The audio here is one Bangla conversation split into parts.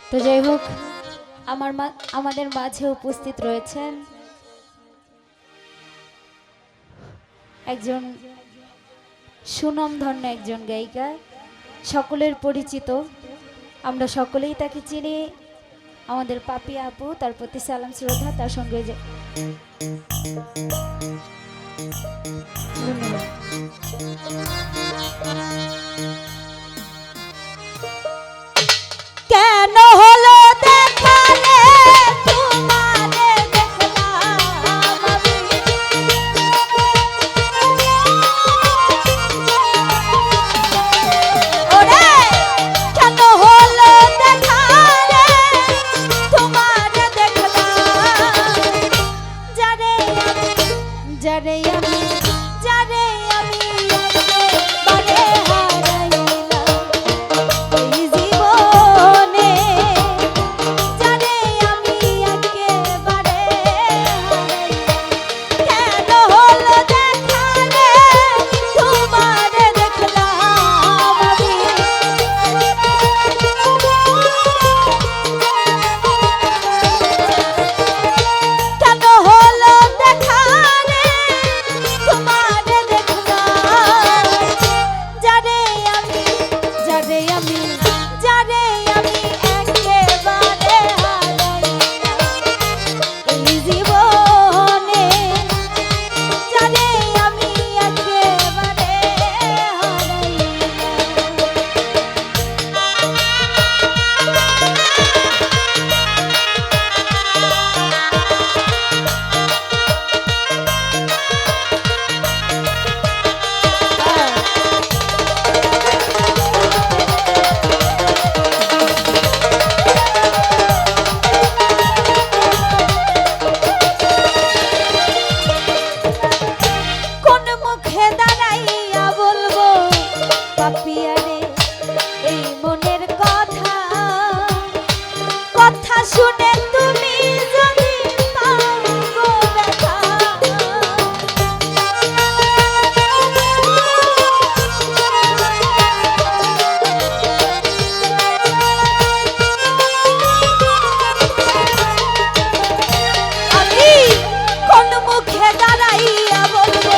তো যাই হোক, আমাদের মাঝে উপস্থিত রয়েছেন একজন সুনামধন্য একজন গায়িকা, সকলের পরিচিত, আমরা সকলেই তাকে চিনি। আমাদের পাপি আপু, তার প্রতি সালাম শ্রদ্ধা। তার সঙ্গে যে কেন হলো দেখালে তোমারে দেখলাম আমি, ওরে কেন হলো দেখালে তোমারে দেখলাম, যারে আমি একেবারে হারাইলাম এই জীবনে, যারে আমি একেবারে হারাইলাম। কেন হলো দেখালে তোমারে দেখলাম আমি, কেন হলো দেখালে তোমারে দেখলাম, যারে আমি একেবারে হারাইলাম এই জীবনে, যারে আমি একেবারে কোন মুখে দাঁড়াইয়া বলবো পাপিয়ারে এই মনের কথা, কথা শুনে তুমি যদি পাও গো ব্যথা, আমি কোন মুখে দাঁড়াইয়া বলবো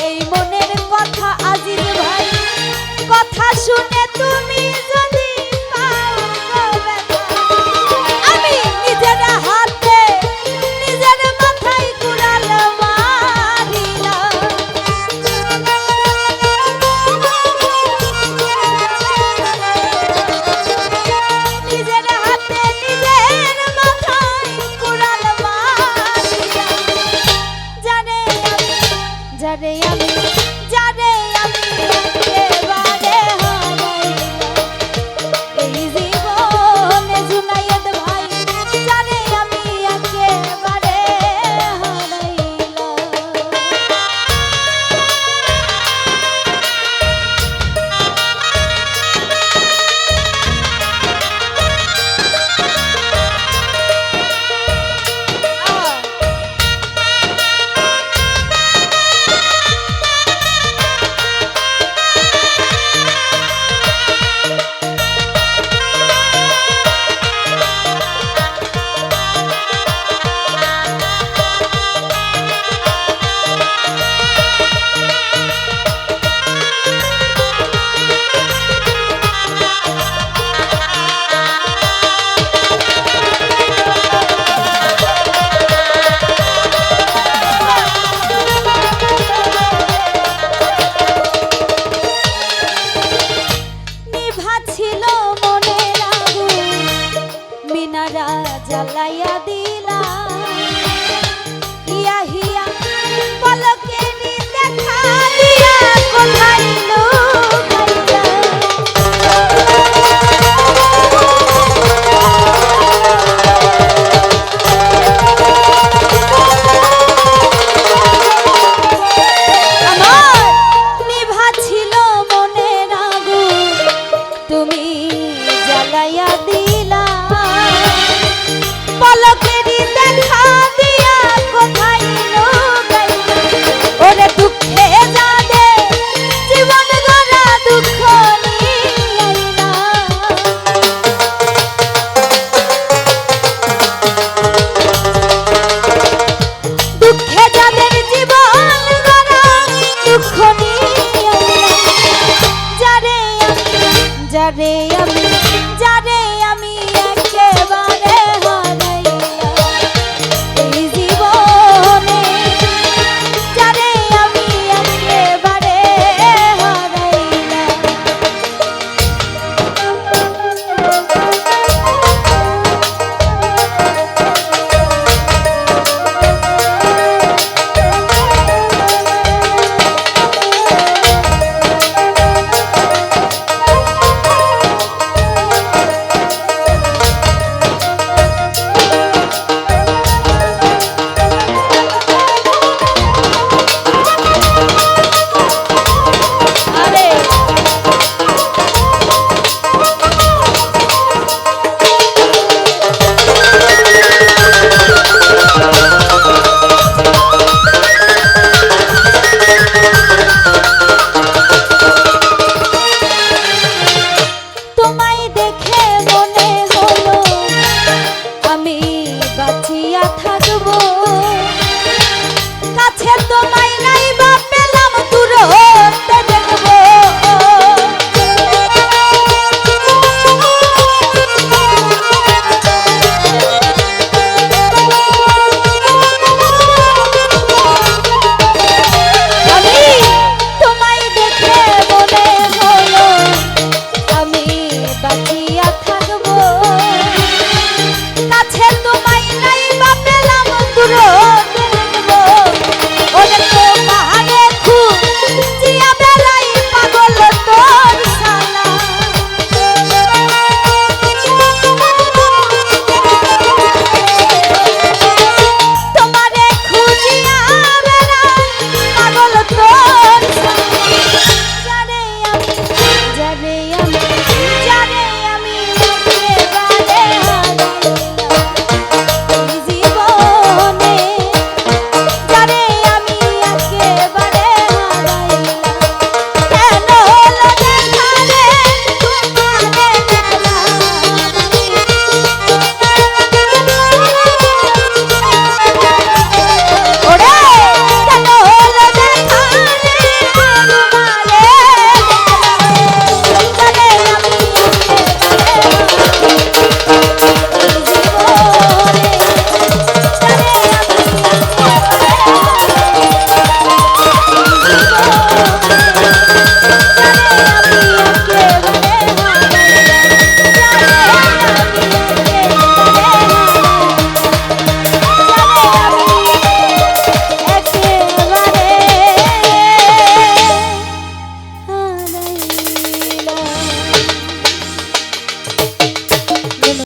এই মনের কথা আজিজ ভাই, কথা শুনে তুমি যদি পাও গো ব্যথা, আমি নিজের হাতে নিজের মাথায় কুড়াল মারিলাম, নিজের হাতে নিজের মাথায় কুড়াল মারিলাম, যারে আমি একেবারে হারাইলাম এই জীবনে জুনায়েদ ভাই, যারে আমি একেবারে হারাইলাম। নিভা ছিল মনের আগুন, মিনারা জ্বালাইয়া দিলা, হিয়া হিয়া পলকে দেখা দিয়া কোথায় লুকাইলা, আমার নিভা ছিল মনের আগুন, তুমি জ্বালাইয়া দিলা পলক